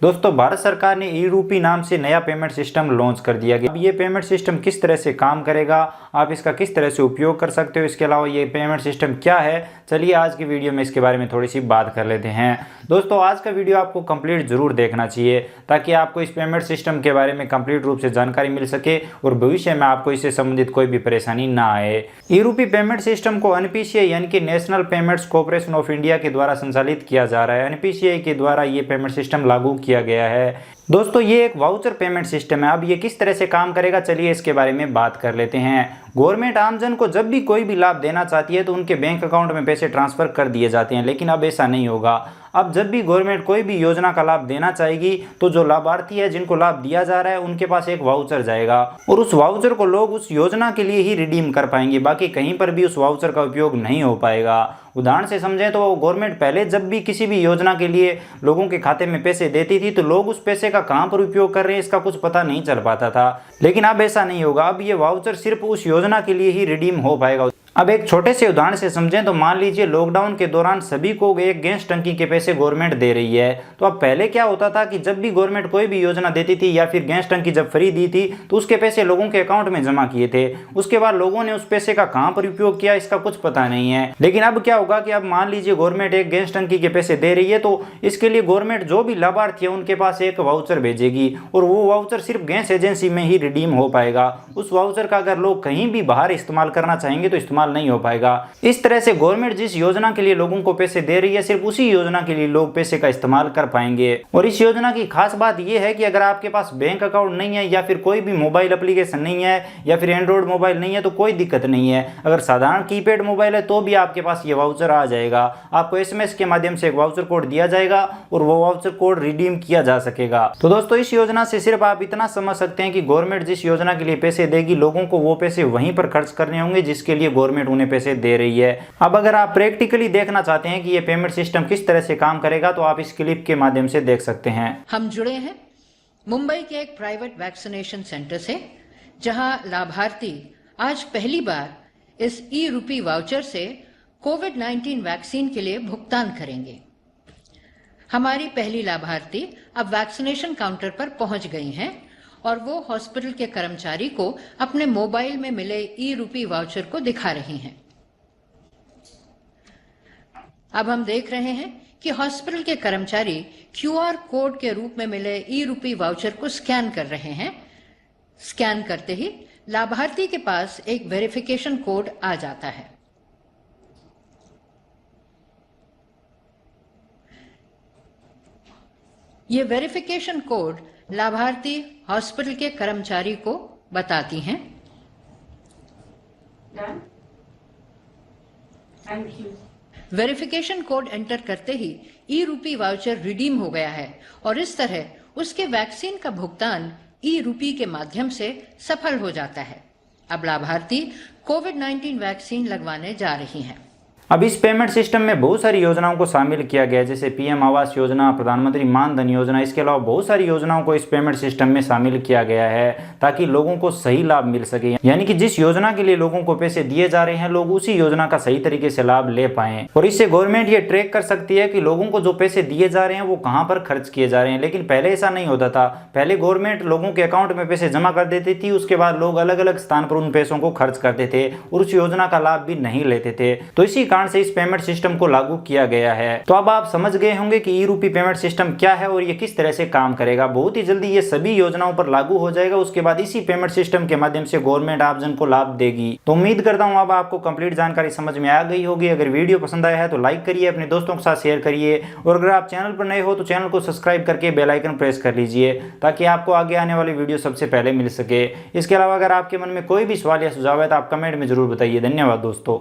दोस्तों, भारत सरकार ने ई-रूपी नाम से नया पेमेंट सिस्टम लॉन्च कर दिया गया। अब ये पेमेंट सिस्टम किस तरह से काम करेगा, आप इसका किस तरह से उपयोग कर सकते हो, इसके अलावा ये पेमेंट सिस्टम क्या है, चलिए आज की वीडियो में इसके बारे में थोड़ी सी बात कर लेते हैं। दोस्तों, आज का वीडियो आपको कंप्लीट जरूर देखना चाहिए ताकि आपको इस पेमेंट सिस्टम के बारे में कंप्लीट रूप से जानकारी मिल सके और भविष्य में आपको इससे संबंधित कोई भी परेशानी ना आए। ई-रूपी पेमेंट सिस्टम को एनपीसीआई यानी कि national payments corporation of India के द्वारा संचालित किया जा रहा है। एनपीसीआई के द्वारा ये पेमेंट सिस्टम लागू किया गया है। दोस्तों, ये एक वाउचर पेमेंट सिस्टम है। अब ये किस तरह से काम करेगा, चलिए इसके बारे में बात कर लेते हैं। गवर्नमेंट आमजन को जब भी कोई भी लाभ देना चाहती है तो उनके बैंक अकाउंट में पैसे ट्रांसफर कर दिए जाते हैं, लेकिन अब ऐसा नहीं होगा। अब जब भी गवर्नमेंट कोई भी योजना का लाभ देना चाहेगी तो जो लाभार्थी है जिनको लाभ दिया जा रहा है उनके पास एक वाउचर जाएगा और उस वाउचर को लोग उस योजना के लिए ही रिडीम कर पाएंगे, बाकी कहीं पर भी उस वाउचर का उपयोग नहीं हो पाएगा। उदाहरण से समझें तो गवर्नमेंट पहले जब भी किसी भी योजना के लिए लोगों के खाते में पैसे देती थी तो लोग उस पैसे का कहां पर उपयोग कर रहे हैं इसका कुछ पता नहीं चल पाता था, लेकिन अब ऐसा नहीं होगा। अब ये वाउचर सिर्फ उस योजना के लिए ही रिडीम हो पाएगा। अब एक छोटे से उदाहरण से समझें तो मान लीजिए लॉकडाउन के दौरान सभी को एक गैस टंकी के पैसे गवर्नमेंट दे रही है। तो अब पहले क्या होता था कि जब भी गवर्नमेंट कोई भी योजना देती थी या फिर गैस टंकी जब फ्री दी थी तो उसके पैसे लोगों के अकाउंट में जमा किए थे। उसके बाद लोगों ने उस पैसे का कहां पर उपयोग किया इसका कुछ पता नहीं है। लेकिन अब क्या होगा कि अब मान लीजिए गवर्नमेंट एक गैस टंकी के पैसे दे रही है तो इसके लिए गवर्नमेंट जो भी लाभार्थी है उनके पास एक वाउचर भेजेगी और वो वाउचर सिर्फ गैस एजेंसी में ही रिडीम हो पाएगा। उस वाउचर का अगर लोग कहीं भी बाहर इस्तेमाल करना चाहेंगे तो इस्तेमाल नहीं हो पाएगा। इस तरह से गवर्नमेंट जिस योजना के लिए लोगों को पैसे दे रही है सिर्फ उसी योजना के लिए लोग पैसे का इस्तेमाल कर पाएंगे। और इस योजना की खास बात यह है कि अगर आपके पास बैंक अकाउंट नहीं है या फिर कोई भी मोबाइल एप्लीकेशन नहीं है या फिर एंड्रॉइड मोबाइल नहीं है तो कोई दिक्कत नहीं है। अगर साधारण कीपैड मोबाइल है तो भी आपके पास ये वाउचर आ जाएगा। आपको एसएमएस के माध्यम से एक वाउचर कोड दिया जाएगा और वो वाउचर कोड रिडीम किया जा सकेगा। तो दोस्तों, इस योजना से सिर्फ आप इतना समझ सकते हैं कि गवर्नमेंट जिस योजना के लिए पैसे देगी लोगों को वो पैसे वहीं पर खर्च करने होंगे जिसके लिए गवर्नमेंट उन्हें पैसे दे रही है। अब अगर आप प्रैक्टिकली देखना चाहते हैं कि ये पेमेंट सिस्टम किस तरह से काम करेगा तो आप इस क्लिप के माध्यम से देख सकते हैं। हम जुड़े हैं मुंबई के एक प्राइवेट वैक्सीनेशन सेंटर से, जहां लाभार्थी आज पहली बार इस ई-रूपी वाउचर से कोविड-19 वैक्सीन के लिए भुगतान करेंगे। हमारी पहली लाभार्थी अब वैक्सीनेशन काउंटर पर पहुंच गई हैं और वो हॉस्पिटल के कर्मचारी को अपने मोबाइल में मिले ई-रूपी वाउचर को दिखा रही हैं। अब हम देख रहे हैं कि हॉस्पिटल के कर्मचारी क्यूआर कोड के रूप में मिले ई-रूपी वाउचर को स्कैन कर रहे हैं। स्कैन करते ही लाभार्थी के पास एक वेरिफिकेशन कोड आ जाता है। ये वेरिफिकेशन कोड लाभार्थी हॉस्पिटल के कर्मचारी को बताती हैं। Thank you. Verification code enter करते ही ई-रूपी वाउचर रिडीम हो गया है और इस तरह उसके वैक्सीन का भुगतान ई-रूपी के माध्यम से सफल हो जाता है। अब लाभार्थी कोविड-19 वैक्सीन लगवाने जा रही हैं। अब इस पेमेंट सिस्टम में बहुत सारी योजनाओं को शामिल किया गया है, जैसे पीएम आवास योजना, प्रधानमंत्री मान धन योजना। इसके अलावा बहुत सारी योजनाओं को इस पेमेंट सिस्टम में शामिल किया गया है ताकि लोगों को सही लाभ मिल सके, यानी कि जिस योजना के लिए लोगों को पैसे दिए जा रहे हैं लोग उसी योजना का सही तरीके से लाभ ले पाएं। और इससे गवर्नमेंट ये ट्रैक कर सकती है कि लोगों को जो पैसे दिए जा रहे हैं वो कहाँ पर खर्च किए जा रहे हैं। लेकिन पहले ऐसा नहीं होता था। पहले गवर्नमेंट लोगों के अकाउंट में पैसे जमा कर देती थी, उसके बाद लोग अलग अलग स्थान पर उन पैसों को खर्च करते थे और उस योजना का लाभ भी नहीं लेते थे। तो इसी कारण से इस पेमेंट सिस्टम को लागू किया गया है। तो अब आप समझ गए होंगे कि ई-रूपी पेमेंट सिस्टम क्या है और ये किस तरह से काम करेगा। बहुत ही जल्दी ये सभी योजनाओं पर लागू हो जाएगा। उसके बाद इसी पेमेंट सिस्टम के माध्यम से गवर्नमेंट आप जन को लाभ देगी। तो उम्मीद करता हूं अब आपको कंप्लीट जानकारी समझ में आ गई होगी। अगर वीडियो पसंद आया है तो लाइक करिए, अपने दोस्तों के साथ शेयर करिए और अगर आप चैनल पर नए हो तो चैनल को सब्सक्राइब करके बेल आइकन प्रेस कर लीजिए ताकि आपको आगे आने वाली वीडियो सबसे पहले मिल सके। इसके अलावा अगर आपके मन में कोई भी सवाल या सुझाव है तो आप कमेंट में जरूर बताइए। धन्यवाद दोस्तों।